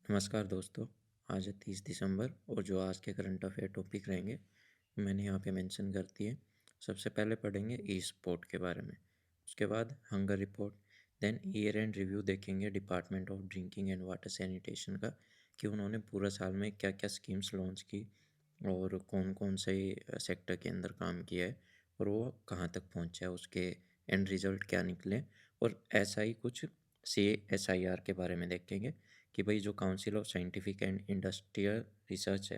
नमस्कार दोस्तों। आज है 30 दिसंबर और जो आज के करंट अफेयर टॉपिक रहेंगे मैंने यहाँ पे मेंशन कर दिए। सबसे पहले पढ़ेंगे ई स्पोर्ट के बारे में, उसके बाद hunger report, then year end review देखेंगे department of drinking and water sanitation का कि उन्होंने पूरा साल में क्या क्या स्कीम्स लॉन्च की और कौन कौन से सेक्टर के अंदर काम किया है और वो कहाँ तक पहुँचा है, उसके एंड रिजल्ट क्या निकले। और ऐसा ही कुछ CSIR के बारे में देखेंगे कि भाई जो council of scientific and industrial research है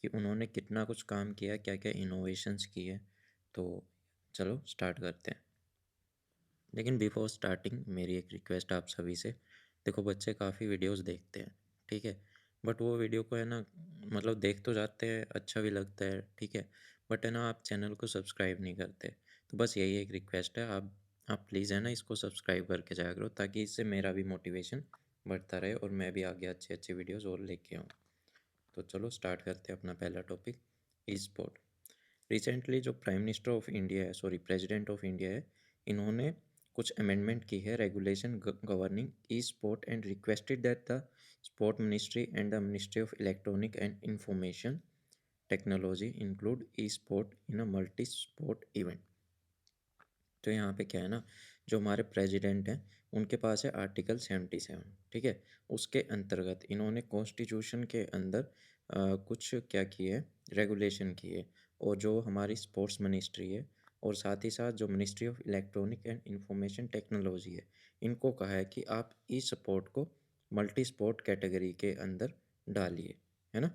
कि उन्होंने कितना कुछ काम किया, क्या क्या इनोवेशंस किए। तो चलो स्टार्ट करते हैं। लेकिन बिफोर स्टार्टिंग मेरी एक रिक्वेस्ट आप सभी से, देखो बच्चे काफ़ी वीडियोस देखते हैं, ठीक है, बट वो वीडियो को है ना, मतलब देख तो जाते हैं, अच्छा भी लगता है, ठीक है, बट है ना आप चैनल को सब्सक्राइब नहीं करते। तो बस यही एक रिक्वेस्ट है, आप प्लीज़ है ना इसको सब्सक्राइब करके जाया करो ताकि इससे मेरा भी मोटिवेशन बढ़ता रहे और मैं भी आगे अच्छे अच्छे वीडियोज़ और लेके आऊँ। तो चलो स्टार्ट करते हैं अपना पहला टॉपिक, ई स्पोर्ट। रिसेंटली जो प्राइम मिनिस्टर ऑफ इंडिया है, सॉरी प्रेसिडेंट ऑफ इंडिया है, इन्होंने कुछ अमेंडमेंट की है regulation governing E sport and requested that the sport ministry and the ministry of electronic and information technology include E sport in a multi sport event. तो यहाँ पे क्या है ना, जो हमारे प्रेसिडेंट हैं उनके पास है आर्टिकल 77, ठीक है, उसके अंतर्गत इन्होंने कॉन्स्टिट्यूशन के अंदर कुछ क्या किए, रेगुलेशन किए। और जो हमारी स्पोर्ट्स मिनिस्ट्री है और साथ ही साथ जो ministry of electronic and information technology है, इनको कहा है कि आप ई स्पोर्ट को मल्टी स्पोर्ट कैटेगरी के अंदर डालिए, है ना।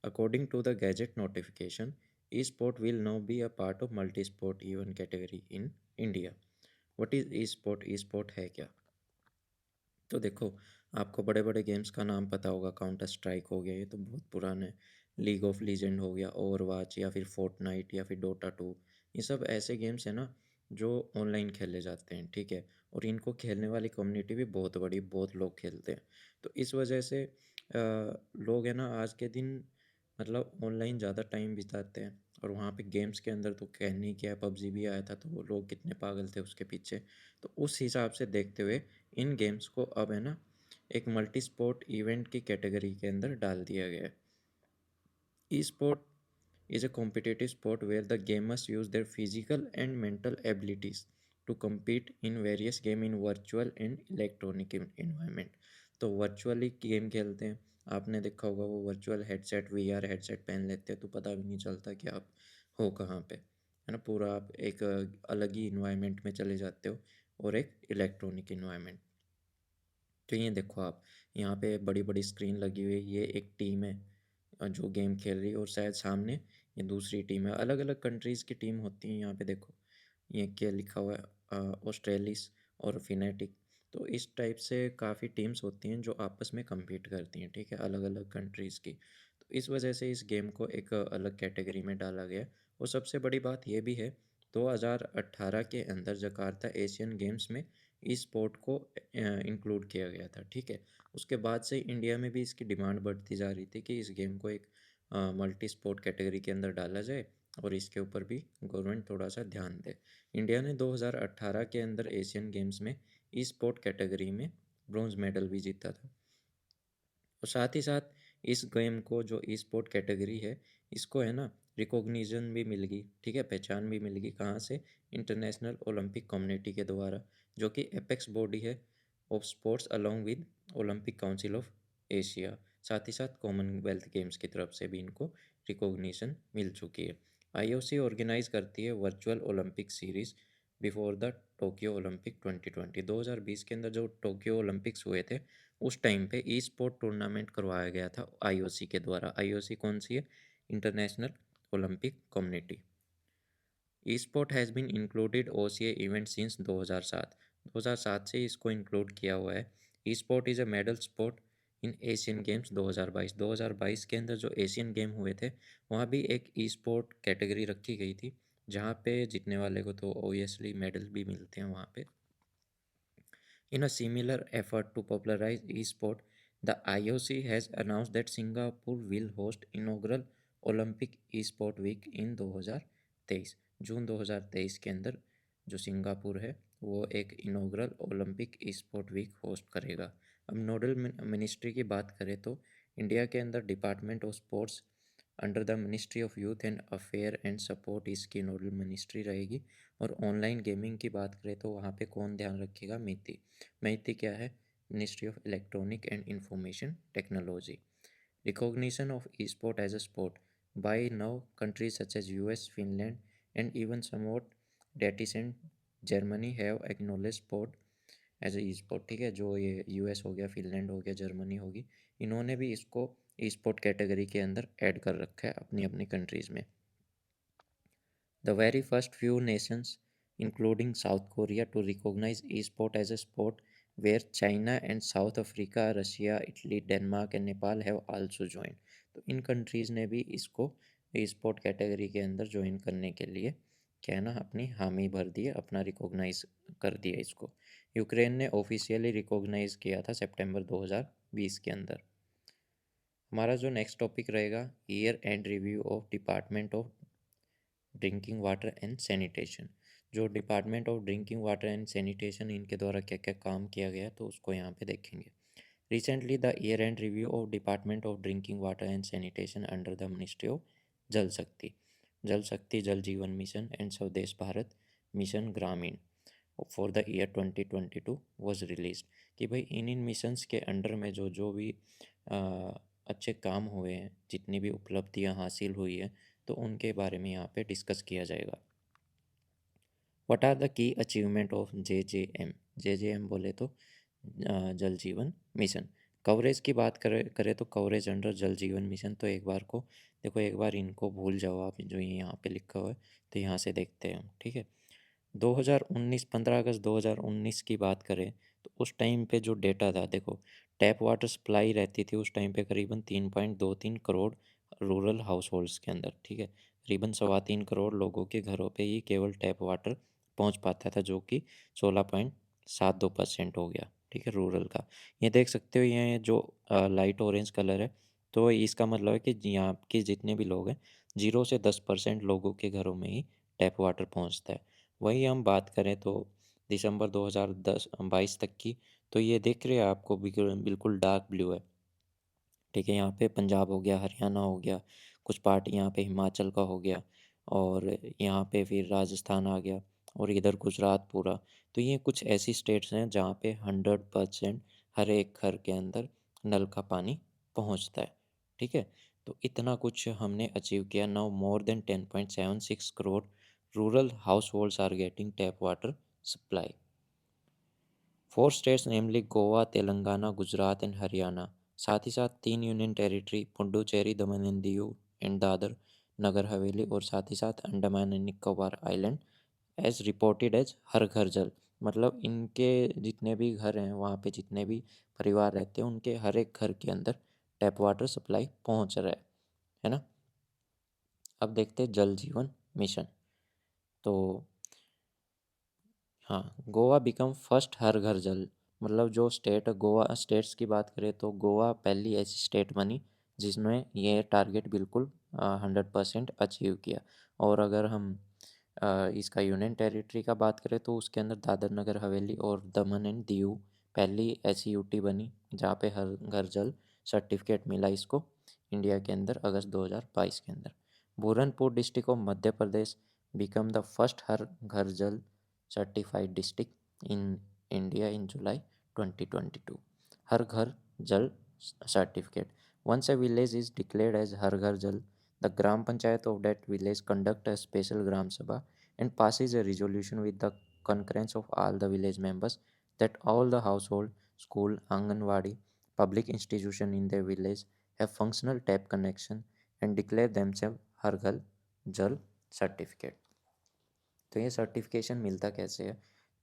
According to the gazette notification, e sport will now be a part of multi sport event category in India. What is e sport, e sport है क्या? तो देखो, आपको बड़े बड़े गेम्स का नाम पता होगा, काउंटर स्ट्राइक हो गया, ये तो बहुत पुराने, लीग ऑफ लीजेंड हो गया, ओवरवॉच या फिर फोर्टनाइट या फिर डोटा 2। ये सब ऐसे गेम्स हैं ना जो ऑनलाइन खेले जाते हैं, ठीक है, और इनको खेलने वाली कम्युनिटी भी बहुत बड़ी, बहुत लोग खेलते हैं। तो इस वजह से लोग है ना आज के दिन मतलब ऑनलाइन ज़्यादा टाइम बिताते हैं। और वहाँ पे गेम्स के अंदर तो कहने ही क्या है, पबजी भी आया था तो वो लोग कितने पागल थे उसके पीछे। तो उस हिसाब से देखते हुए इन गेम्स को अब है ना एक मल्टी स्पोर्ट इवेंट की कैटेगरी के अंदर डाल दिया गया है। E sport is a competitive sport where the gamers use their physical and mental abilities to compete in various game in virtual and electronic environment। तो वर्चुअली गेम खेलते हैं, आपने देखा होगा वो वर्चुअल हेडसेट, VR हेडसेट पहन लेते हैं तो पता भी नहीं चलता कि आप हो कहाँ पे, है ना, पूरा आप एक अलग ही इन्वायरमेंट में चले जाते हो और एक इलेक्ट्रॉनिक इन्वायरमेंट। तो ये देखो आप, यहाँ पे बड़ी बड़ी स्क्रीन लगी हुई है, ये एक टीम है जो गेम खेल रही है और शायद सामने ये दूसरी टीम है। अलग अलग कंट्रीज़ की टीम होती हैं यहाँ पे, देखो ये क्या लिखा हुआ है, ऑस्ट्रेलिस और फिनेटिक। तो इस टाइप से काफ़ी टीम्स होती हैं जो आपस में compete करती हैं, ठीक है, अलग अलग कंट्रीज़ की। तो इस वजह से इस गेम को एक अलग कैटेगरी में डाला गया। और सबसे बड़ी बात ये भी है, 2018 के अंदर जकार्ता एशियन गेम्स में ई स्पोर्ट को इंक्लूड किया गया था, ठीक है। उसके बाद से इंडिया में भी इसकी डिमांड बढ़ती जा रही थी कि इस गेम को एक मल्टी स्पोर्ट कैटेगरी के अंदर डाला जाए और इसके ऊपर भी गवर्नमेंट थोड़ा सा ध्यान दे। इंडिया ने 2018 के अंदर एशियन गेम्स में ई स्पोर्ट कैटेगरी में ब्रॉन्ज मेडल भी जीता था। और साथ ही साथ इस गेम को जो ई स्पोर्ट कैटेगरी है, इसको है ना रिकॉग्निशन भी मिल गई, ठीक है, पहचान भी मिल गई। कहाँ से? इंटरनेशनल ओलंपिक कम्युनिटी के द्वारा, जो कि एपेक्स बॉडी है of sports along with Olympic council of Asia. साथ ही साथ कॉमनवेल्थ गेम्स की तरफ से भी इनको रिकॉग्निशन मिल चुकी है। IOC ऑर्गेनाइज करती है virtual Olympic series before the Tokyo Olympic 2020। 2020 के अंदर जो टोक्यो ओलंपिक्स हुए थे, उस टाइम पे ई स्पोर्ट टूर्नामेंट करवाया गया था IOC के द्वारा। IOC कौन सी है? International Olympic community. E sport has been included OCA event since 2007। 2007 से इसको इंक्लूड किया हुआ है। E sport is a medal sport in Asian Games 2022। 2022 के अंदर जो एशियन गेम हुए थे, वहाँ भी एक ई स्पोर्ट कैटेगरी रखी गई थी, जहाँ पे जीतने वाले को तो ऑब्वियसली मेडल भी मिलते हैं वहाँ पे। In a similar effort to popularize e-sport, the IOC has announced that Singapore will host inaugural Olympic e-sport week in 2023। जून 2023 के अंदर जो सिंगापुर है वो एक इनॉग्रल ओलंपिक ई स्पोर्ट वीक होस्ट करेगा। अब नोडल मिनिस्ट्री की बात करें तो इंडिया के अंदर department of sports under the ministry of youth and affair and support इसकी नोडल मिनिस्ट्री रहेगी। और ऑनलाइन गेमिंग की बात करें तो वहाँ पे कौन ध्यान रखेगा? मिति। मिति क्या है? Ministry of electronic and information technology. Recognition of esport as a sport by now countries such as US, Finland, and even somewhat reticent Germany have acknowledged sport as a e-sport। ठीक है, जो ये यूएस हो गया, Finland हो गया, Germany होगी, इन्होंने भी इसको ई स्पोर्ट कैटेगरी के अंदर ऐड कर रखा है अपनी अपनी कंट्रीज़ में। The very first few nations, including South Korea, to recognize e-sport as a sport where China and South Africa, Russia, Italy, Denmark and Nepal have also joined। तो इन countries ने भी इसको e-sport कैटेगरी के अंदर join करने के लिए क्या है ना, अपनी हामी भर दी है, अपना रिकॉग्नाइज कर दिया इसको। यूक्रेन ने ऑफिशियली रिकॉग्नाइज किया था सितंबर 2020 के अंदर। हमारा जो नेक्स्ट टॉपिक रहेगा, year end review of department of drinking water and sanitation. जो department of drinking water and sanitation, इनके द्वारा क्या क्या काम किया गया तो उसको यहाँ पे देखेंगे। Recently the year end review of department of drinking water and sanitation under the ministry of जल शक्ति, जल जीवन मिशन एंड स्वदेश भारत मिशन ग्रामीण for the year 2022 was release. कि भाई इन मिशंस के अंडर में जो जो भी अच्छे काम हुए हैं, जितनी भी उपलब्धियां हासिल हुई है, तो उनके बारे में यहाँ पे डिस्कस किया जाएगा। What are the key achievement of J बोले तो जल जीवन मिशन। कवरेज की बात करें तो कवरेज अंडर जल जीवन मिशन, तो एक बार को देखो, एक बार इनको भूल जाओ आप, जो ये यहाँ पे लिखा हुआ है, तो यहाँ से देखते हैं हम। ठीक है, 2019 15 अगस्त 2019 की बात करें तो उस टाइम पे जो डेटा था, देखो टैप वाटर सप्लाई रहती थी उस टाइम पे करीबन 3.23 करोड़ रूरल हाउस होल्ड्स के अंदर। ठीक है, करीबन 3.25 करोड़ लोगों के घरों पे ही केवल टैप वाटर पहुंच पाता था, जो कि 16.72% हो गया। ठीक है, रूरल का। ये देख सकते हो, ये जो लाइट ऑरेंज कलर है, तो इसका मतलब है कि यहाँ के जितने भी लोग हैं, 0 से 10% लोगों के घरों में ही टैप वाटर पहुँचता है। वही हम बात करें तो दिसंबर 2022 तक की, तो ये देख रहे हैं आपको बिल्कुल बिल्कुल डार्क ब्लू है। ठीक है, यहाँ पे पंजाब हो गया, हरियाणा हो गया, कुछ पार्ट यहाँ पे हिमाचल का हो गया, और यहाँ पे फिर राजस्थान आ गया, और इधर गुजरात पूरा। तो ये कुछ ऐसी स्टेट्स हैं जहाँ पे 100% हर एक घर के अंदर नल का पानी पहुँचता है। ठीक है, तो इतना कुछ हमने अचीव किया। Now more than 10.76 crore rural households are getting tap water supply. 4 states namely Goa, Telangana, Gujarat and Haryana, साथ ही साथ 3 union territory Puducherry, Daman and Diu and Dadra Nagar Haveli, और साथ ही साथ Andaman and Nicobar island as reported as Har Ghar Jal. मतलब इनके जितने भी घर हैं, वहाँ पे जितने भी परिवार रहते हैं, उनके हर एक घर के अंदर टैप वाटर सप्लाई पहुँच रहा है ना। अब देखते हैं जल जीवन मिशन। तो हाँ, गोवा बिकम फर्स्ट हर घर जल। मतलब जो स्टेट, गोवा स्टेट्स की बात करें तो गोवा पहली ऐसी स्टेट बनी जिसने ये टारगेट बिल्कुल 100% अचीव किया। और अगर हम इसका यूनियन टेरिटरी का बात करें तो उसके अंदर दादर नगर हवेली और दमन एंड दीव पहली ऐसी यूटी बनी जहाँ पे हर घर जल सर्टिफिकेट मिला इसको, इंडिया के अंदर अगस्त 2022 के अंदर। Burhanpur district of Madhya Pradesh became the first Har Ghar Jal certified district in India in July 2022। हर घर जल certificate। Once a village is declared as Har Ghar Jal, the Gram Panchayat of that village conduct a special Gram Sabha and passes a resolution with the concurrence of all the village members that all the household, school, Anganwadi, public institution in their village have functional tap connection and declare themselves Har Ghar Jal certificate। तो ये certification मिलता कैसे है?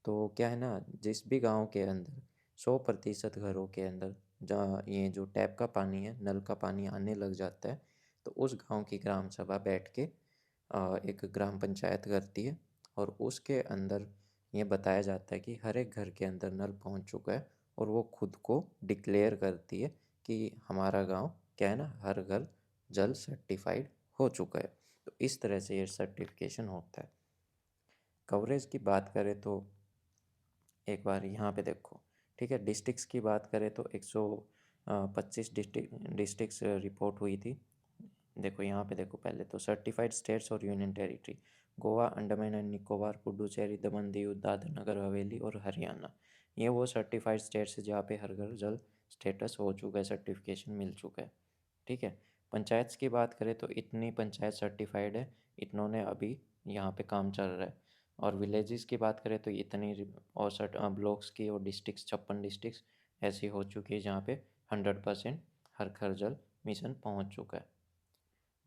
तो क्या है ना, जिस भी गांव के अंदर 100% घरों के अंदर जहाँ ये जो टैप का पानी है, नल का पानी आने लग जाता है, तो उस गांव की ग्राम सभा बैठ के एक ग्राम पंचायत करती है, और उसके अंदर ये बताया जाता है कि हर एक घर के अंदर नल पहुंच चुका है, और वो खुद को डिक्लेयर करती है कि हमारा गांव क्या है ना, हर घर जल सर्टिफाइड हो चुका है। तो इस तरह से ये सर्टिफिकेशन होता है। कवरेज की बात करें तो एक बार यहाँ पे देखो। ठीक है। डिस्ट्रिक्ट्स की बात करें तो 125 डिस्ट्रिक्ट्स रिपोर्ट हुई थी। देखो यहाँ पे देखो, पहले तो सर्टिफाइड स्टेट्स और union territory, Goa, Andaman and Nicobar, Puducherry, Daman Diu, Dadar Nagar Haveli और हरियाणा। ये वो सर्टिफाइड स्टेट्स है जहाँ पे हर घर जल स्टेटस हो चुका है, सर्टिफिकेशन मिल चुका है। ठीक है। पंचायत की बात करें तो इतनी पंचायत सर्टिफाइड है, इतनों ने अभी यहाँ पे काम चल रहा है। और विलेजेस की बात करें तो इतनी और ब्लॉक्स की और डिस्ट्रिक्स 56 डिस्ट्रिक्स ऐसी हो चुकी है जहाँ पे 100% हर घर जल मिशन पहुँच चुका है।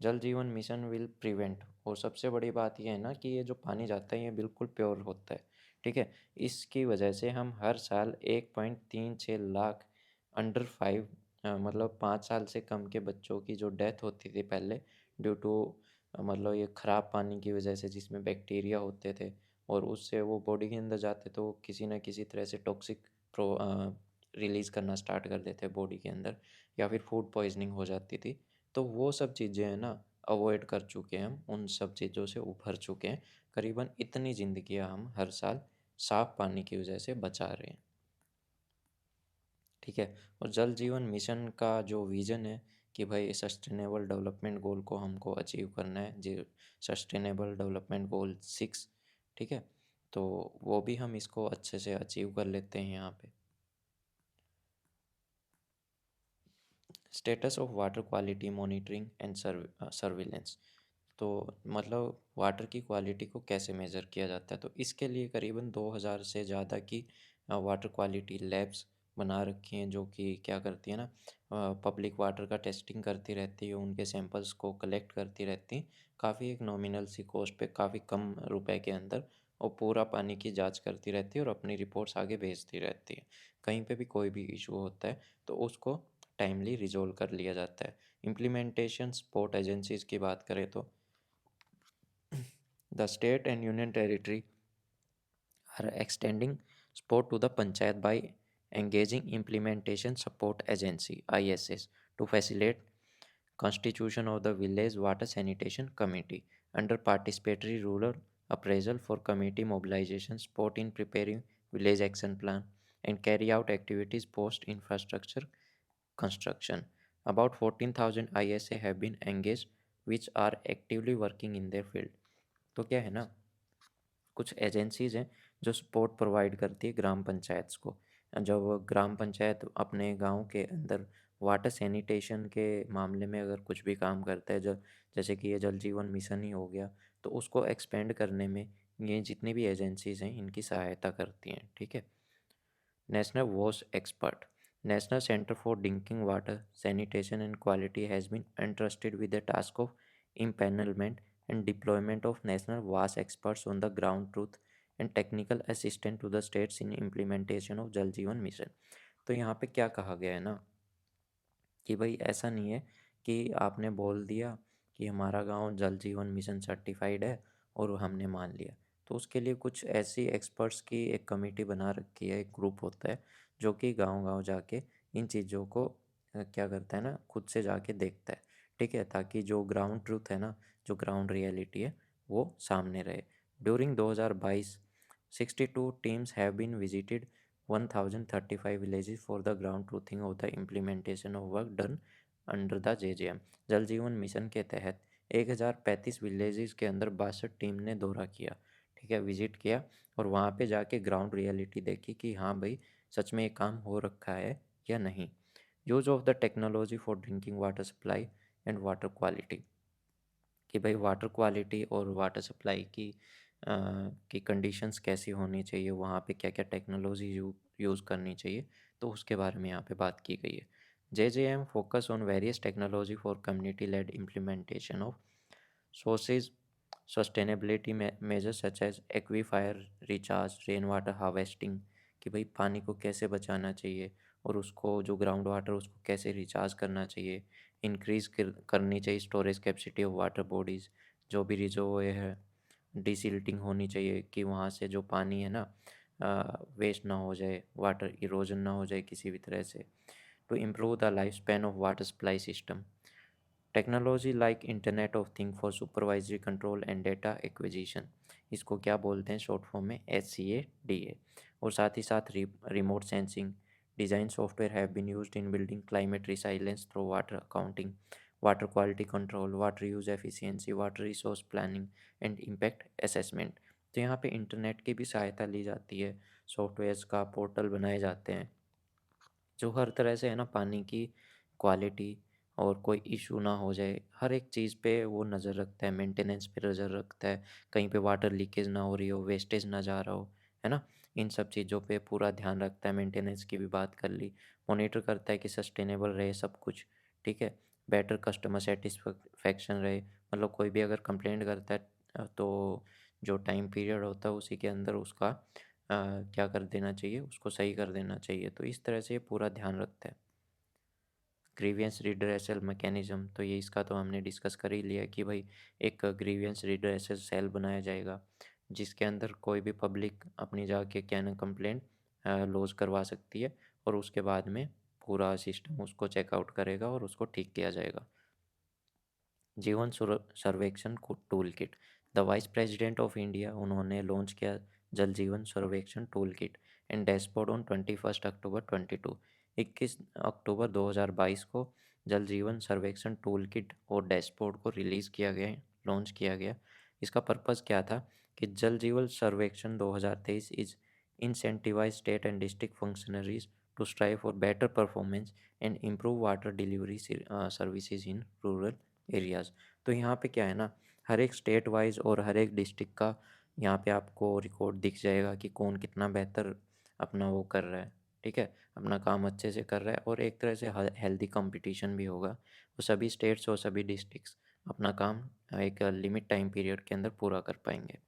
जल जीवन मिशन विल प्रिवेंट, और सबसे बड़ी बात यह है ना कि ये जो पानी जाता है ये बिल्कुल प्योर होता है। ठीक है। इसकी वजह से हम हर साल 1.36 लाख अंडर 5, मतलब 5 साल से कम के बच्चों की जो डेथ होती थी पहले ड्यू टू मतलब ये ख़राब पानी की वजह से, जिसमें बैक्टीरिया होते थे और उससे वो बॉडी के अंदर जाते तो किसी न किसी तरह से टॉक्सिक प्रो रिलीज़ करना स्टार्ट कर देते बॉडी के अंदर, या फिर फूड पॉइजनिंग हो जाती थी। तो वो सब चीज़ें हैं ना, अवॉइड कर चुके हैं हम, उन सब चीज़ों से उभर चुके हैं। करीबन इतनी ज़िंदगियाँ हम हर साल साफ़ पानी की वजह से बचा रहे हैं। ठीक है। और जल जीवन मिशन का जो विज़न है कि भाई सस्टेनेबल डेवलपमेंट गोल को हमको अचीव करना है, जो सस्टेनेबल डेवलपमेंट गोल 6। ठीक है। तो वो भी हम इसको अच्छे से अचीव कर लेते हैं यहाँ पे। Status of water quality monitoring and surveillance. तो मतलब वाटर की क्वालिटी को कैसे मेज़र किया जाता है, तो इसके लिए करीबन 2000 से ज़्यादा की वाटर क्वालिटी लैब्स बना रखी हैं, जो कि क्या करती है ना, पब्लिक वाटर का टेस्टिंग करती रहती है, उनके सैंपल्स को कलेक्ट करती रहती हैं, काफ़ी एक नॉमिनल सी कॉस्ट पे, काफ़ी कम रुपए के अंदर, और पूरा पानी की जांच करती रहती है और अपनी रिपोर्ट्स आगे भेजती रहती है। कहीं पे भी कोई भी इशू होता है तो उसको टाइमली रिजॉल्व कर लिया जाता है। इम्प्लीमेंटेशन स्पोर्ट एजेंसीज़ की बात करें तो the state and union territory are extending support to the panchayat by engaging implementation support agency ISS to facilitate constitution of the village water sanitation committee under participatory rural appraisal for committee mobilization, support in preparing village action plan and carry out activities post infrastructure construction. About 14,000 ISA have been engaged which are actively working in their field. तो क्या है ना, कुछ agencies हैं जो support provide करती है ग्राम पंचायत को। जब ग्राम पंचायत अपने गांव के अंदर वाटर सैनिटेशन के मामले में अगर कुछ भी काम करता है, जैसे कि ये जल जीवन मिशन ही हो गया, तो उसको एक्सपेंड करने में ये जितनी भी एजेंसीज़ हैं इनकी सहायता करती हैं। ठीक है। National WAS expert. National Center for Drinking Water, Sanitation and Quality has been entrusted with the task of impanelment and deployment of national WAS experts on the ground truth and technical assistance to the states in implementation of Jal Jeevan Mission. तो यहाँ पे क्या कहा गया है ना कि भाई ऐसा नहीं है कि आपने बोल दिया कि हमारा गांव जल जीवन मिशन सर्टिफाइड है और हमने मान लिया। तो उसके लिए कुछ ऐसी एक्सपर्ट्स की एक कमेटी बना रखी है, एक ग्रुप होता है जो कि गांव-गांव जाके इन चीज़ों को क्या करता है ना, खुद से जाके देखता है। ठीक है, ताकि जो ग्राउंड ट्रूथ है ना, जो ग्राउंड रियलिटी है, वो सामने रहे। During 2022 62 teams have been visited 1035 villages for the ground truthing of the implementation of work done under the JJM। जल जीवन मिशन के तहत 1035 विलेजेस के अंदर 62 टीम ने दौरा किया। ठीक है, विजिट किया और वहाँ पे जाके ग्राउंड रियलिटी देखी कि हाँ भाई सच में ये काम हो रखा है या नहीं। Use of the technology for drinking water supply and water quality, कि भाई वाटर क्वालिटी और वाटर सप्लाई की कंडीशंस कैसी होनी चाहिए, वहाँ पे क्या क्या टेक्नोलॉजी यूज़ करनी चाहिए, तो उसके बारे में यहाँ पे बात की गई है। JJM focus on various technology for community led implementation of sources sustainability measures such as aquifer recharge, rain water harvesting, कि भाई पानी को कैसे बचाना चाहिए और उसको जो ग्राउंड वाटर उसको कैसे रिचार्ज करना चाहिए, इंक्रीज़ करनी चाहिए storage capacity of water bodies, जो भी रिजर्वोयर है डिसिल्टिंग होनी चाहिए कि वहाँ से जो पानी है ना वेस्ट ना हो जाए, वाटर इरोजन ना हो जाए किसी भी तरह से। To improve the life span of water supply system, technology like internet of thing for supervisory control and data acquisition, इसको क्या बोलते हैं शॉर्ट फॉर्म में SCADA, और साथ ही साथ remote sensing design software have been used in building climate resilience through water accounting, water quality control, water use efficiency, water resource planning and impact assessment. तो यहाँ पे इंटरनेट की भी सहायता ली जाती है, सॉफ्टवेयर्स का पोर्टल बनाए जाते हैं जो हर तरह से है ना पानी की क्वालिटी और कोई इशू ना हो जाए, हर एक चीज़ पे वो नज़र रखता है, मेंटेनेंस पे नज़र रखता है, कहीं पे वाटर लीकेज ना हो रही हो, वेस्टेज ना जा रहा हो, है ना? इन सब चीज़ों पे पूरा ध्यान रखता है, मेंटेनेंस की भी बात कर ली, मॉनिटर करता है कि सस्टेनेबल रहे सब कुछ, ठीक है? बेटर कस्टमर सेटिस्फैक्शन रहे, मतलब कोई भी अगर कंप्लेंट करता है तो जो टाइम पीरियड होता है उसी के अंदर उसका क्या कर देना चाहिए, उसको सही कर देना चाहिए। तो इस तरह से ये पूरा ध्यान रखता है। ग्रीवियंस रिड्रेसल मैकेनिज्म, तो ये इसका तो हमने डिस्कस कर ही लिया कि भाई एक ग्रीवियंस रिड्रेसल सेल बनाया जाएगा जिसके अंदर कोई भी पब्लिक अपनी जाके क्या ना कंप्लेंट लॉज करवा सकती है और उसके बाद में पूरा सिस्टम उसको चेकआउट करेगा और उसको ठीक किया जाएगा। जीवन सर्वेक्षण tool kit, the vice president of India उन्होंने लॉन्च किया जल जीवन सर्वेक्षण tool kit and dashboard on 21 अक्टूबर 22। 21 अक्टूबर 2022 को जल जीवन सर्वेक्षण टूल किट और डैशबोर्ड को रिलीज़ किया गया, लॉन्च किया गया। इसका पर्पज़ क्या था कि जल Jeevan Sarvekshan 2023 is incentivise state and district functionaries to strive for better performance and improve water delivery services in rural areas. तो यहाँ पे क्या है ना, हर एक स्टेट वाइज और हर एक डिस्ट्रिक्ट का यहाँ पे आपको रिकॉर्ड दिख जाएगा कि कौन कितना बेहतर अपना वो कर रहा है, ठीक है, अपना काम अच्छे से कर रहा है। और एक तरह से हेल्दी कंपटीशन भी होगा, वो सभी स्टेट्स और सभी डिस्ट्रिक्ट्स अपना काम एक लिमिट टाइम पीरियड के अंदर पूरा कर पाएंगे।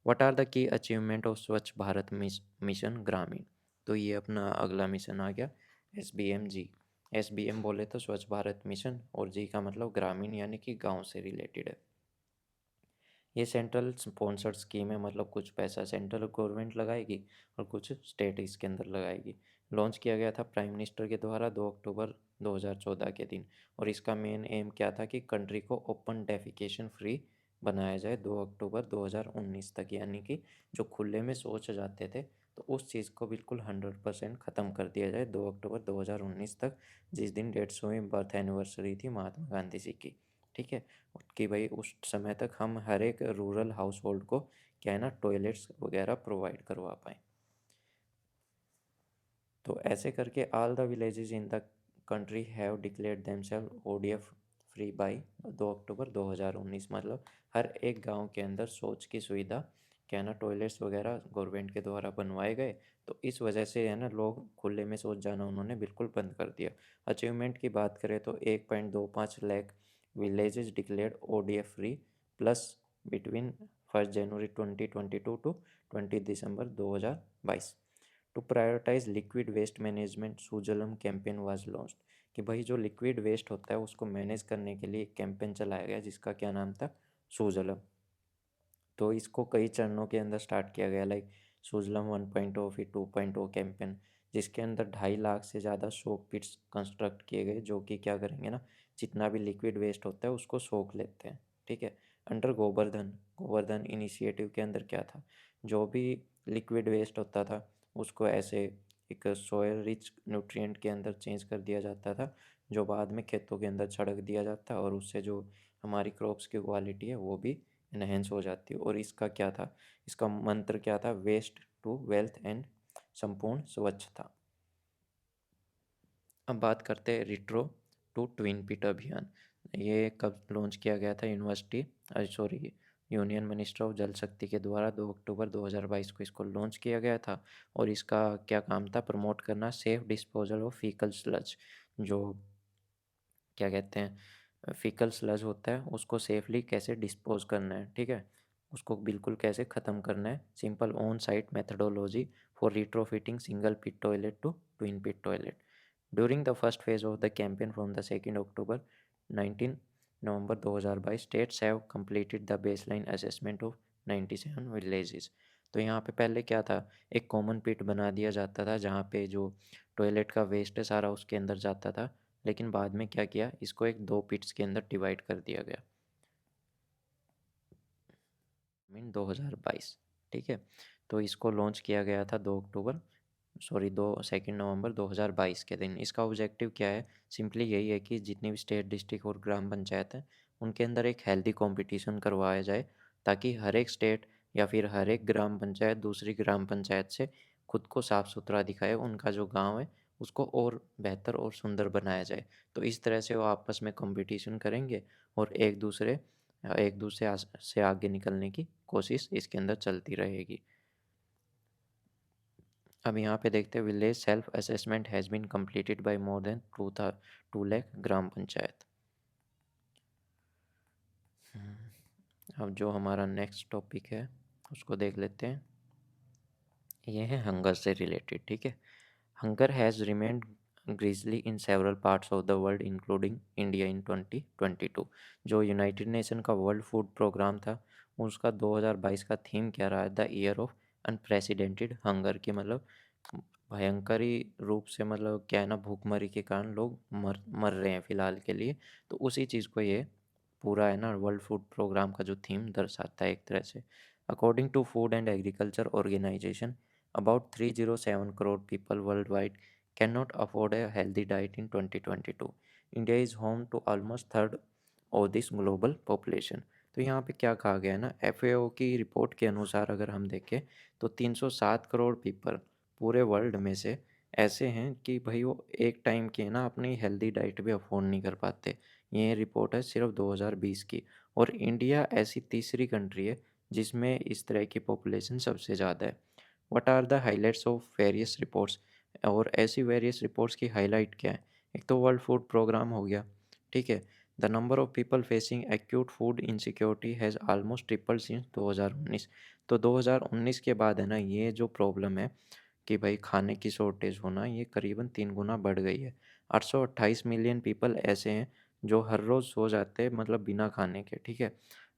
What are the key achievement of Swachh Bharat mission ग्रामीण, तो ये अपना अगला मिशन आ गया SBM-G। SBM बोले तो स्वच्छ भारत मिशन और जी का मतलब ग्रामीण यानी कि गांव से रिलेटेड है। ये सेंट्रल स्पॉन्सर्ड स्कीम है, मतलब कुछ पैसा सेंट्रल गवर्नमेंट लगाएगी और कुछ स्टेट इसके अंदर लगाएगी। लॉन्च किया गया था प्राइम मिनिस्टर के द्वारा 2 अक्टूबर 2014 के दिन। और इसका मेन एम क्या था कि कंट्री को ओपन डेफिकेशन फ्री बनाया जाए 2 अक्टूबर 2019 तक, यानी कि जो खुले में शौच जाते थे तो उस चीज़ को बिल्कुल 100% ख़त्म कर दिया जाए 2 अक्टूबर 2019 तक, जिस दिन 150वीं बर्थ एनिवर्सरी थी महात्मा गांधी जी की, ठीक है? कि भाई उस समय तक हम हर एक रूरल हाउस होल्ड को क्या है ना टॉयलेट्स वगैरह प्रोवाइड करवा पाएँ। तो ऐसे करके all the villages in the country have declared themselves ODF free by 2 October 2019, मतलब हर एक गांव के अंदर शौच की सुविधा क्या है ना टॉयलेट्स वगैरह गवर्नमेंट के द्वारा बनवाए गए। तो इस वजह से है ना लोग खुले में शौच जाना उन्होंने बिल्कुल बंद कर दिया। अचीवमेंट की बात करें तो 1.25 lakh villages declared ODF free plus between 1 January 2022 to 20 December 2022। To prioritise liquid waste management Sujalam campaign was launched, कि भाई जो लिक्विड वेस्ट होता है उसको मैनेज करने के लिए एक कैंपेन चलाया गया जिसका क्या नाम था, सुजलम। तो इसको कई चरणों के अंदर स्टार्ट किया गया, लाइक सुजलम 1.0 फिर 2.0 कैंपेन, जिसके अंदर 2.5 लाख से ज़्यादा सोक पिट्स कंस्ट्रक्ट किए गए जो कि क्या करेंगे ना, जितना भी लिक्विड वेस्ट होता है उसको सोख लेते हैं, ठीक है। अंडर गोवर्धन गोवर्धन इनिशिएटिव के अंदर क्या था, जो भी लिक्विड वेस्ट होता था उसको ऐसे एक सोयल रिच न्यूट्रिएंट के अंदर चेंज कर दिया जाता था, जो बाद में खेतों के अंदर छिड़क दिया जाता और उससे जो हमारी क्रॉप्स की क्वालिटी है वो भी इन्हेंस हो जाती है। और इसका क्या था, इसका मंत्र क्या था, वेस्ट टू वेल्थ एंड संपूर्ण स्वच्छता। अब बात करते हैं रिट्रो टू ट्विन पिट अभियान। ये कब लॉन्च किया गया था, university sorry union minister of जल शक्ति के द्वारा 2 अक्टूबर 2022 को इसको लॉन्च किया गया था। और इसका क्या काम था, प्रमोट करना safe disposal of faecal sludge, जो क्या कहते हैं फीकल स्लज होता है उसको सेफली कैसे डिस्पोज करना है, ठीक है, उसको बिल्कुल कैसे ख़त्म करना है। Simple on site methodology for retrofitting single pit toilet to twin pit toilet during the first phase of the campaign from the 2 October 19 November 2022 states have completed the baseline assessment of 97 villages. तो यहाँ पे पहले क्या था, एक common पिट बना दिया जाता था जहाँ पे जो टॉयलेट का वेस्ट है सारा उसके अंदर जाता था, लेकिन बाद में क्या किया, इसको एक 2 पिट्स के अंदर डिवाइड कर दिया गया मीन 2022, ठीक है। तो इसको लॉन्च किया गया था 2 नवंबर 2022 के दिन। इसका ऑब्जेक्टिव क्या है? सिंपली यही है कि जितनी भी स्टेट, डिस्ट्रिक्ट और ग्राम पंचायत हैं, उनके अंदर एक हेल्दी कंपटीशन करवाया जाए, ताकि हर एक स्टेट या फिर हर एक ग्राम पंचायत दूसरी ग्राम पंचायत से खुद को साफ सुथरा दिखाए, उनका जो गांव है उसको और बेहतर और सुंदर बनाया जाए। तो इस तरह से वो आपस में कंपटीशन करेंगे और एक दूसरे से आगे निकलने की कोशिश इसके अंदर चलती रहेगी। अब यहाँ पे देखते हैं, village self assessment has been completed by more than 2 lakh gram panchayat. अब जो हमारा नेक्स्ट टॉपिक है उसको देख लेते हैं। ये है हंगर से रिलेटेड, ठीक है। Hunger has remained grisly in several parts of the world including India in 2022। जो यूनाइटेड नेशन का वर्ल्ड फूड प्रोग्राम था, उसका 2022 का थीम क्या रहा है? The year of unprecedented hunger. की मतलब भयंकर ही रूप से, मतलब क्या है ना, भूखमरी के कारण लोग मर मर रहे हैं फ़िलहाल के लिए। तो उसी चीज़ को ये पूरा है ना वर्ल्ड फूड प्रोग्राम का जो थीम दर्शाता है एक तरह से। According to food and agriculture organisation, about 307 crore people world wide can not afford a healthy diet in 2022। India is home to almost third of this global population. तो यहाँ पे क्या कहा गया है ना, FAO की रिपोर्ट के अनुसार अगर हम देखें तो 307 करोड़ पीपल पूरे वर्ल्ड में से ऐसे हैं कि भाई वो एक टाइम की है ना अपनी हेल्दी डाइट भी अफोर्ड नहीं कर पाते। ये रिपोर्ट है सिर्फ 2020 की। और इंडिया ऐसी तीसरी कंट्री है जिसमें इस तरह की पॉपुलेशन सबसे ज़्यादा है। What are the highlights of various reports? और ऐसी वेरियस रिपोर्ट्स की हाईलाइट क्या है? एक तो वर्ल्ड फूड प्रोग्राम हो गया, ठीक है। The number of people facing acute food insecurity has almost triple since 2019। तो 2019 के बाद है ना ये जो प्रॉब्लम है कि भाई खाने की शॉर्टेज होना, ये करीबन 3 गुना बढ़ गई है। 828 मिलियन पीपल ऐसे हैं जो हर रोज़ सो जाते हैं, मतलब बिना खाने के, ठीक है।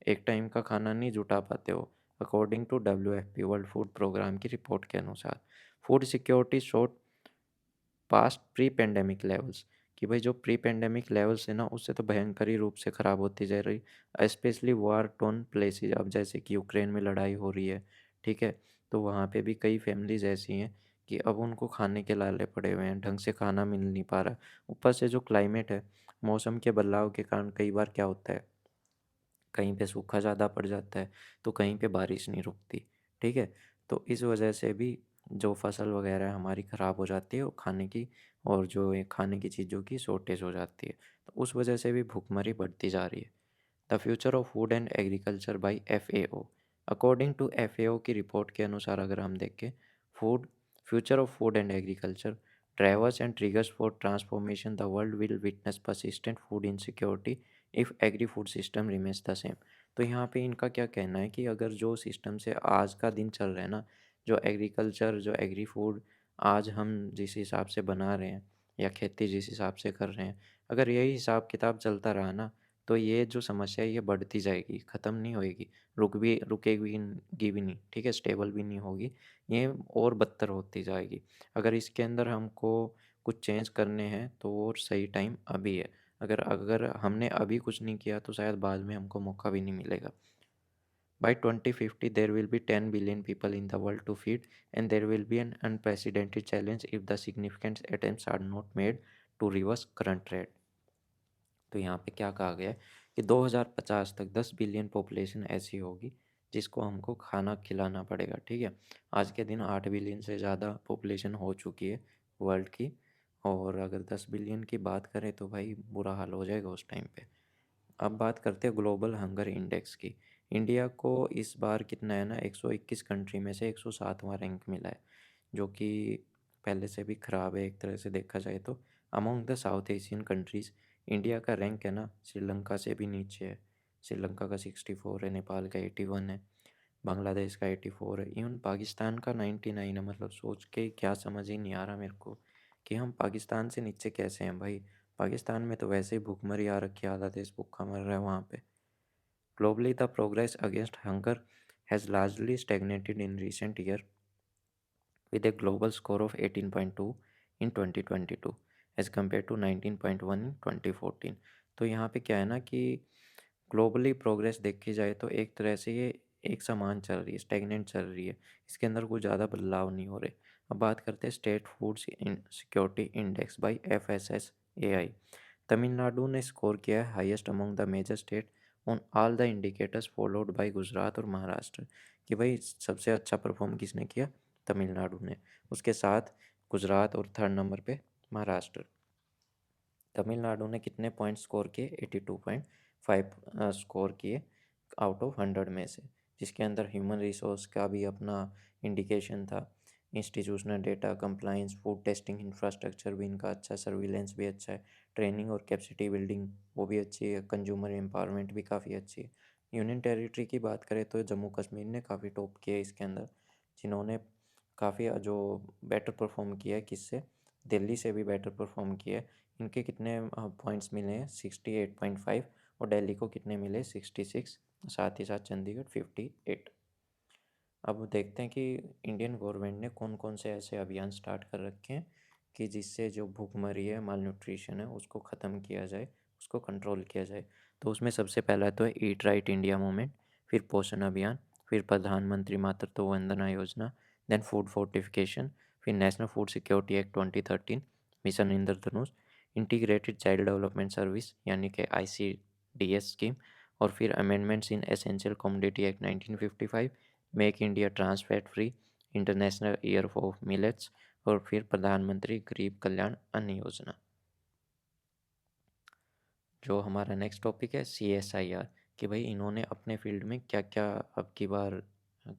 एक टाइम का खाना नहीं जुटा पाते हो, according to WFP world food programme की रिपोर्ट के अनुसार। Food security short past pre pandemic levels. कि भाई जो प्री पेंडेमिक लेवल्स है ना उससे तो भयंकर ही रूप से ख़राब होती जा रही, स्पेशली वार टोन प्लेसेस। अब जैसे कि यूक्रेन में लड़ाई हो रही है, ठीक है। तो वहाँ पे भी कई फैमिलीज ऐसी हैं कि अब उनको खाने के लाले पड़े हुए हैं, ढंग से खाना मिल नहीं पा रहा। ऊपर से जो क्लाइमेट है, मौसम के बदलाव के कारण कई बार क्या होता है, कहीं पे सूखा ज़्यादा पड़ जाता है तो कहीं पे बारिश नहीं रुकती, ठीक है। तो इस वजह से भी जो फसल वगैरह हमारी ख़राब हो जाती है और खाने की, और जो ये खाने की चीज़ों की शॉर्टेज हो जाती है, तो उस वजह से भी भूखमरी बढ़ती जा रही है। The future of food and agriculture by FAO। According to FAO की रिपोर्ट के अनुसार अगर हम देखें, food future of food and agriculture drivers and triggers for transformation, the world will witness persistent food insecurity if agri food system remains the same. तो यहाँ पे इनका क्या कहना है कि अगर जो सिस्टम से आज का दिन चल रहा है ना, जो एग्रीकल्चर, जो एग्री फूड आज हम जिस हिसाब से बना रहे हैं या खेती जिस हिसाब से कर रहे हैं, अगर यही हिसाब किताब चलता रहा ना, तो ये जो समस्या है ये बढ़ती जाएगी, ख़त्म नहीं होएगी, रुकेगी भी नहीं, ठीक है, स्टेबल भी नहीं होगी, ये और बदतर होती जाएगी। अगर इसके अंदर हमको कुछ चेंज करने हैं तो वो सही टाइम अभी है। अगर अगर हमने अभी कुछ नहीं किया तो शायद बाद में हमको मौका भी नहीं मिलेगा। By 2050, there will be 10 billion people in the world to feed, and there will be an unprecedented challenge if the significant attempts are not made to reverse current trend। तो यहाँ पे क्या कहा गया है कि 2050 तक 10 बिलियन पॉपुलेशन ऐसी होगी जिसको हमको खाना खिलाना पड़ेगा, ठीक है। आज के दिन 8 बिलियन से ज़्यादा पॉपुलेशन हो चुकी है वर्ल्ड की, और अगर 10 बिलियन की बात करें तो भाई बुरा हाल हो जाएगा उस टाइम पे। अब बात करते हैं ग्लोबल हंगर इंडेक्स की। इंडिया को इस बार कितना है ना, 121 कंट्री में से 107वां रैंक मिला है, जो कि पहले से भी ख़राब है एक तरह से देखा जाए तो। Among the south Asian countries, India का रैंक है ना श्रीलंका से भी नीचे है। श्रीलंका का 64 है, नेपाल का 81 है, बांग्लादेश का 84 है, इवन पाकिस्तान का 99 है। मतलब सोच के क्या समझ ही नहीं आ रहा मेरे को कि हम पाकिस्तान से नीचे कैसे हैं भाई। पाकिस्तान में तो वैसे ही भूखमरी आ रखी है, आधा देश भूखा मर रहा है वहाँ पे। Globally the progress against hunger has largely stagnated in recent year with a global score of 18.2 in 2022 as compared to 19.1 in 2014। तो यहाँ पे क्या है ना कि ग्लोबली प्रोग्रेस देखी जाए तो एक तरह से ये एक समान चल रही है, स्टेगनेंट चल रही है, इसके अंदर कोई ज़्यादा बदलाव नहीं हो रहे। अब बात करते हैं state food security index by FSSAI। Tamil Nadu ने स्कोर किया है highest among the major state on all the indicators, followed by Gujarat और महाराष्ट्र। कि भाई सबसे अच्छा परफॉर्म किसने किया? तमिलनाडु ने। उसके साथ गुजरात और थर्ड नंबर पे महाराष्ट्र। तमिलनाडु ने कितने पॉइंट स्कोर किए? 82.5 स्कोर किए आउट ऑफ 100 में से, जिसके अंदर ह्यूमन रिसोर्स का भी अपना इंडिकेशन था, institutional data, compliance, food testing infrastructure भी इनका अच्छा, सर्विलेंस भी अच्छा है, ट्रेनिंग और कैपेसिटी बिल्डिंग वो भी अच्छी है, कंज्यूमर एम्पावरमेंट भी काफ़ी अच्छी है। यूनियन टेरिटरी की बात करें तो जम्मू कश्मीर ने काफ़ी टॉप किया है इसके अंदर, जिन्होंने काफ़ी जो बेटर परफॉर्म किया है, किससे? दिल्ली से भी बेटर परफॉर्म किया है। इनके कितने पॉइंट्स मिले हैं? 68.5। और दिल्ली को कितने मिले? 66। साथ ही साथ चंडीगढ़ 58। अब देखते हैं कि इंडियन गवर्नमेंट ने कौन कौन से ऐसे अभियान स्टार्ट कर रखे हैं कि जिससे जो भूखमरी है, माल न्यूट्रिशन है, उसको ख़त्म किया जाए, उसको कंट्रोल किया जाए। तो उसमें सबसे पहला तो है ईट राइट इंडिया मूवमेंट, फिर पोषण अभियान, फिर प्रधानमंत्री Matritva Vandana Yojana, then food fortification, फिर national food security act 2013, mission Indradhanush, integrated child development service यानी कि ICDS स्कीम, और फिर amendments in essential commodity act 1955, make India trans fat free, international year of millets, और फिर प्रधानमंत्री गरीब कल्याण अन्न योजना। जो हमारा नेक्स्ट टॉपिक है CSIR, कि भाई इन्होंने अपने फील्ड में क्या क्या अब की बार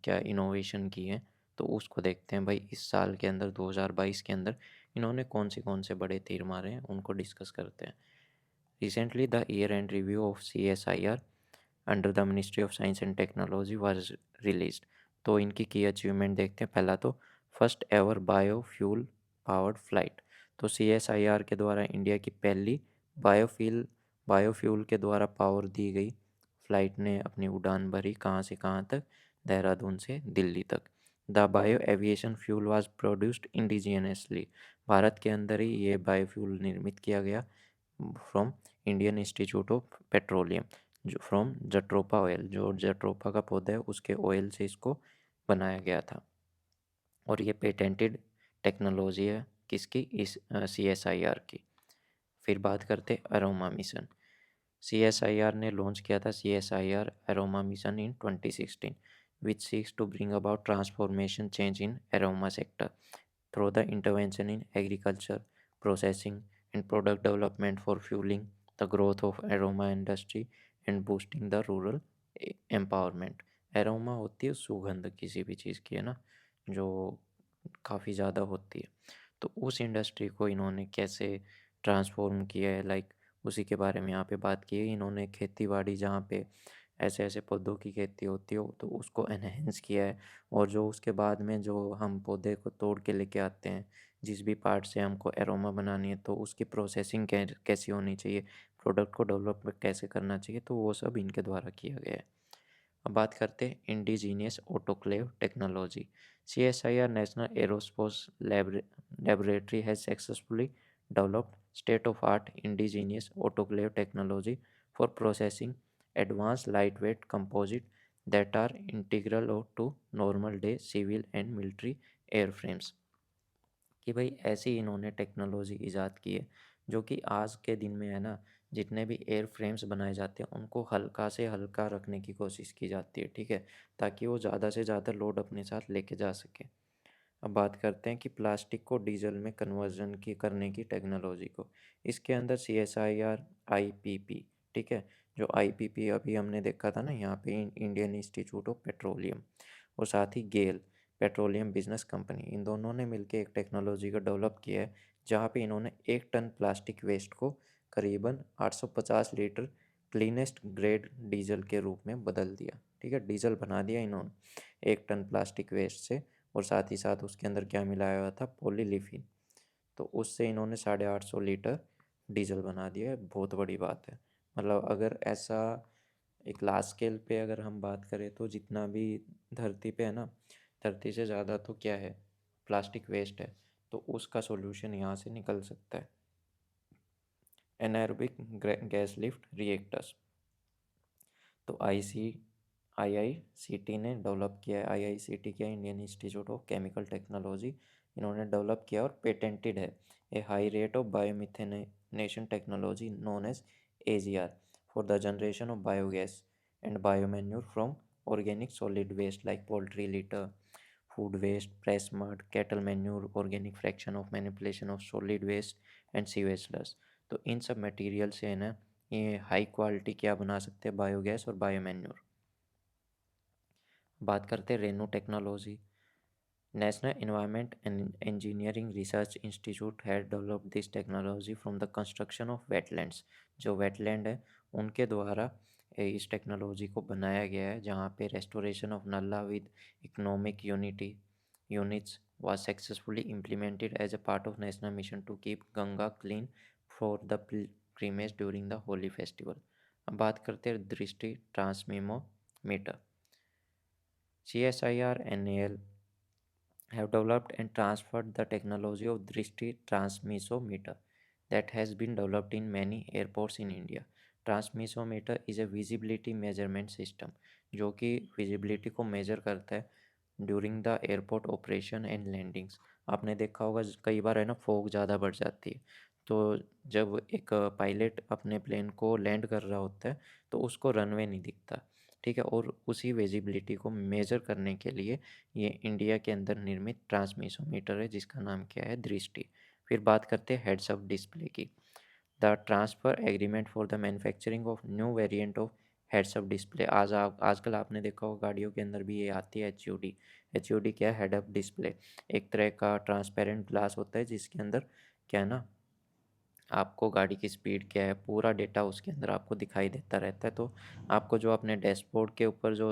क्या इनोवेशन की है, तो उसको देखते हैं भाई इस साल के अंदर 2022 के अंदर इन्होंने कौन से बड़े तीर मारे हैं, उनको डिस्कस करते हैं। Recently the year end review of CSIR under the ministry of science and technology was released. तो इनकी की अचीवमेंट देखते हैं। पहला तो first ever biofuel powered flight. तो CSIR के द्वारा इंडिया की पहली बायोफ्यूल के द्वारा पावर दी गई फ्लाइट ने अपनी उड़ान भरी, कहाँ से कहाँ तक? देहरादून से दिल्ली तक। The bio aviation fuel was produced indigenously. Bharat के अंदर ही ये बायोफ्यूल निर्मित किया गया from Indian Institute of petroleum, जो फ्रॉम जट्रोपा ऑयल, जो जट्रोपा का पौधा है उसके ऑयल से इसको बनाया गया था। और ये पेटेंटेड टेक्नोलॉजी है किसकी? इस CSIR की। फिर बात करते अरोमा मिशन। CSIR ने लॉन्च किया था CSIR aroma mission in 2016, which seeks to bring about transformation change in aroma sector through the intervention in agriculture, processing, and product development for fueling the growth of aroma industry and boosting the rural empowerment। Aroma होती है सुगंध किसी भी चीज़ की, है ना, जो काफ़ी ज़्यादा होती है। तो उस इंडस्ट्री को इन्होंने कैसे ट्रांसफॉर्म किया है, लाइक उसी के बारे में यहाँ पे बात की है। इन्होंने खेती बाड़ी जहाँ पे ऐसे ऐसे पौधों की खेती होती हो तो उसको एनहेंस किया है। और जो उसके बाद में जो हम पौधे को तोड़ के लेके आते हैं, जिस भी पार्ट से हमको एरोमा बनानी है, तो उसकी प्रोसेसिंग कैसी होनी चाहिए, प्रोडक्ट को डेवलप कैसे करना चाहिए, तो वो सब इनके द्वारा किया गया है। अब बात करते हैं indigenous autoclave technology. CSIR national aerospace laboratory has successfully developed state of art indigenous autoclave technology for processing advanced lightweight composite that are integral to normal day civil and military airframes। कि भाई ऐसी इन्होंने technology ईजाद की है जो कि आज के दिन में, है ना, जितने भी एयर फ्रेम्स बनाए जाते हैं उनको हल्का से हल्का रखने की कोशिश की जाती है, ठीक है, ताकि वो ज़्यादा से ज़्यादा लोड अपने साथ लेके जा सके। अब बात करते हैं कि प्लास्टिक को डीजल में कन्वर्जन की करने की टेक्नोलॉजी को। इसके अंदर CSIR IPP, ठीक है, जो IPP अभी हमने देखा था ना यहाँ पे, इंडियन इंस्टीट्यूट ऑफ पेट्रोलियम, और साथ ही गेल पेट्रोलियम बिजनेस कंपनी, इन दोनों ने मिलकर एक टेक्नोलॉजी को डेवलप किया है जहाँ पे इन्होंने 1 टन प्लास्टिक वेस्ट को करीबन 850 लीटर क्लीनेस्ट ग्रेड डीजल के रूप में बदल दिया। ठीक है, डीजल बना दिया इन्होंने 1 टन प्लास्टिक वेस्ट से। और साथ ही साथ उसके अंदर क्या मिलाया हुआ था? पॉलीलिफिन। तो उससे इन्होंने 850 लीटर डीजल बना दिया है। बहुत बड़ी बात है। मतलब अगर ऐसा एक लार्ज स्केल पे अगर हम बात करें तो जितना भी धरती पे है ना, धरती से ज़्यादा तो क्या है? प्लास्टिक वेस्ट है। तो उसका सॉल्यूशन यहाँ से निकल सकता है। Anaerobic gas lift reactors. तो आईआईसीटी ने डेवलप किया है। आईआईसीटी क्या, Indian Institute of Chemical Technology, इन्होंने डेवलप किया और पेटेंटेड है a high rate of biomethanation technology known as AGR for the generation of biogas and biomanure from organic solid waste like poultry litter, food waste, press mud, cattle manure, organic fraction of manipulation of solid waste and sewage sludge। तो इन सब material से है ना ये high quality क्या बना सकते हैं, बायोगैस और बायोमैन्योर। बात करते हैं Renu technology. National environment and engineering research institute had developed this technology from the construction of wetlands. जो वेटलैंड है उनके द्वारा इस टेक्नोलॉजी को बनाया गया है, जहाँ पे restoration of nala with economic units was successfully implemented as a part of national mission to keep Ganga clean for the pilgrimage during the holy festival। अब बात करते हैं दृष्टि ट्रांसमीमोमीटर। CSIR NAL have developed and transferred the technology of Drishti transmissometer that has been developed in many airports in India। Transmissometer is a visibility measurement system जो कि visibility को measure करता है during the airport operation and landings. आपने देखा होगा कई बार है ना फॉग ज़्यादा बढ़ जाती है, तो जब एक पायलट अपने प्लेन को लैंड कर रहा होता है तो उसको रनवे नहीं दिखता, ठीक है। और उसी विजिबिलिटी को मेज़र करने के लिए ये इंडिया के अंदर निर्मित ट्रांसमिसोमीटर है जिसका नाम क्या है, दृष्टि। फिर बात करते हैं हेड्स अप डिस्प्ले की। The transfer agreement for the manufacturing of new variant of heads up display. आजकल आपने देखा होगा गाड़ियों के अंदर भी ये आती है HUD। HUD क्या है, हेड अप डिस्प्ले। एक तरह का ट्रांसपेरेंट ग्लास होता है जिसके अंदर क्या है ना, आपको गाड़ी की स्पीड क्या है पूरा डेटा उसके अंदर आपको दिखाई देता रहता है। तो आपको जो अपने डैशबोर्ड के ऊपर जो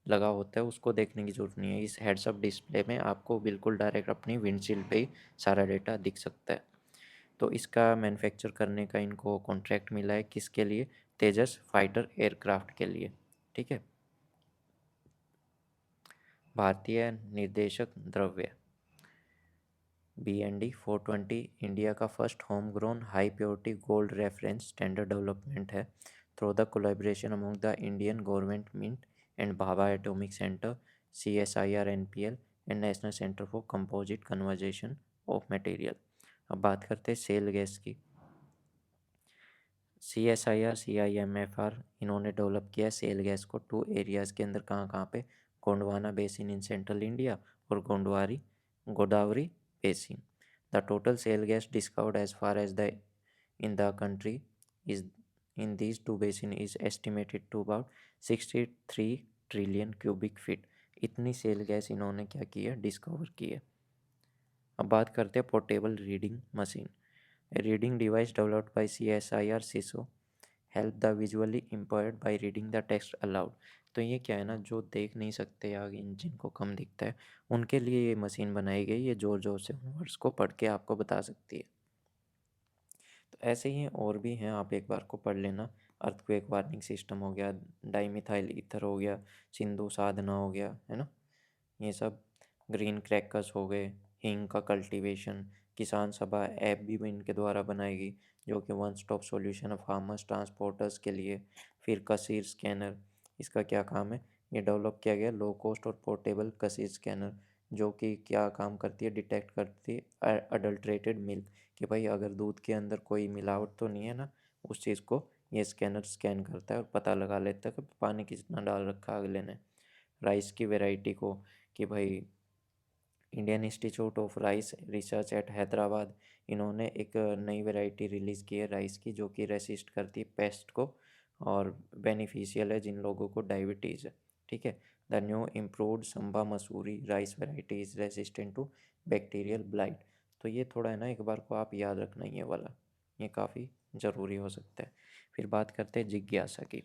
लगा होता है उसको देखने की ज़रूरत नहीं है। इस हेड्स अप डिस्प्ले में आपको बिल्कुल डायरेक्ट अपनी विंडशील्ड पे ही सारा डेटा दिख सकता है। तो इसका मैन्युफैक्चर करने का इनको कॉन्ट्रैक्ट मिला है, किसके लिए, तेजस फाइटर एयरक्राफ्ट के लिए, ठीक है। भारतीय निर्देशक द्रव्य BND 420 इंडिया का first home grown high purity gold reference standard development है through the collaboration among the Indian government mint and Bhabha atomic centre, CSIR NPL and national centre for composite conversation of material. अब बात करते हैं shale gas की। CSIR CIMFR इन्होंने develop किया shale gas को 2 areas के अंदर, कहाँ कहाँ पे, Gondwana basin in central India और Godavari basin. The total sale gas discovered as far as the in the country is in these two basin is estimated to about 63 trillion cubic feet. इतनी cell gas इन्होंने क्या की है, discover की है। अब बात करते हैं portable reading machine. Reading device developed by CSIR CISO help the visually impaired by reading the text allowed. तो ये क्या है ना, जो देख नहीं सकते या जिनको कम दिखता है उनके लिए ये मशीन बनाई गई, ये ज़ोर ज़ोर से वर्ड्स को पढ़ के आपको बता सकती है। तो ऐसे ही और भी हैं, आप एक बार को पढ़ लेना। अर्थक्वेक वार्निंग सिस्टम हो गया, डाइमिथाइल ईथर हो गया, सिंधु साधना हो गया, है ना, ये सब। ग्रीन क्रैकर्स हो गए, हींग का कल्टीवेशन, किसान सभा ऐप भी इनके द्वारा बनाएगी जो कि वन स्टॉप सॉल्यूशन है फार्मर्स ट्रांसपोर्टर्स के लिए। फिर कसीर स्कैनर, इसका क्या काम है, ये डेवलप किया गया लो कॉस्ट और पोर्टेबल कसीर स्कैनर, जो कि क्या काम करती है, डिटेक्ट करती है अडल्ट्रेटेड मिल्क, कि भाई अगर दूध के अंदर कोई मिलावट तो नहीं है ना, उस चीज़ को ये स्कैनर स्कैन करता है और पता लगा लेता है कि पानी कितना डाल रखा अगले ने। राइस की वैरायटी को, कि भाई Indian Institute of rice research eight Hyderabad, इन्होंने एक नई वैरायटी रिलीज़ की है राइस की जो कि रेसिस्ट करती है पेस्ट को और बेनिफिशियल है जिन लोगों को डायबिटीज़ है, ठीक है। The new improved Samba Masuri rice variety is resistant to bacterial blight. तो ये थोड़ा है ना, एक बार को आप याद रखना ये वाला, ये काफ़ी ज़रूरी हो सकता है। फिर बात करते हैं जिज्ञासा की।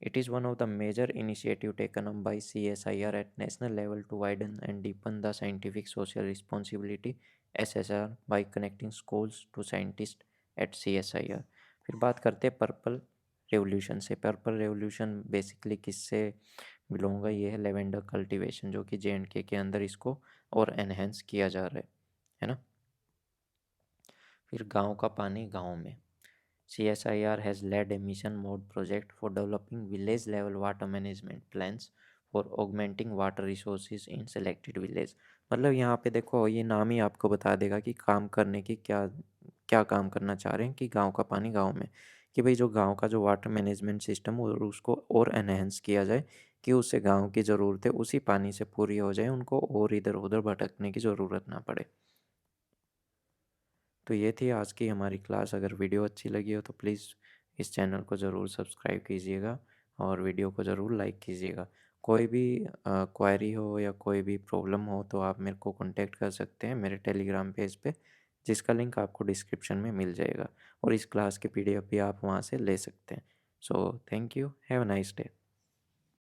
It is one of the major initiatives taken up by CSIR at national level to widen and deepen the scientific social responsibility SSR by connecting schools to scientists at CSIR। फिर बात करते हैं पर्पल रेवोल्यूशन से। Purple revolution basically किससे belong होगा, ये है lavender cultivation, जो कि JNK के अंदर इसको और एनहेंस किया जा रहा है ना। फिर गांव का पानी गांव में। CSIR has led a mission mode project for developing village level water management plans for augmenting water resources in selected village। मतलब यहाँ पे देखो ये नाम ही आपको बता देगा कि काम करने की क्या क्या काम करना चाह रहे हैं कि गांव का पानी गांव में, कि भाई जो गांव का जो वाटर मैनेजमेंट सिस्टम हो उसको और एनहेंस किया जाए कि उससे गांव की ज़रूरतें उसी पानी से पूरी हो जाए, उनको और इधर उधर भटकने की ज़रूरत ना पड़े। तो ये थी आज की हमारी क्लास। अगर वीडियो अच्छी लगी हो तो प्लीज़ इस चैनल को ज़रूर सब्सक्राइब कीजिएगा और वीडियो को ज़रूर लाइक कीजिएगा। कोई भी क्वेरी हो या कोई भी प्रॉब्लम हो तो आप मेरे को कांटेक्ट कर सकते हैं मेरे टेलीग्राम पेज पे, जिसका लिंक आपको डिस्क्रिप्शन में मिल जाएगा, और इस क्लास के पीडीएफ भी आप वहाँ से ले सकते हैं। So thank you, have a nice day.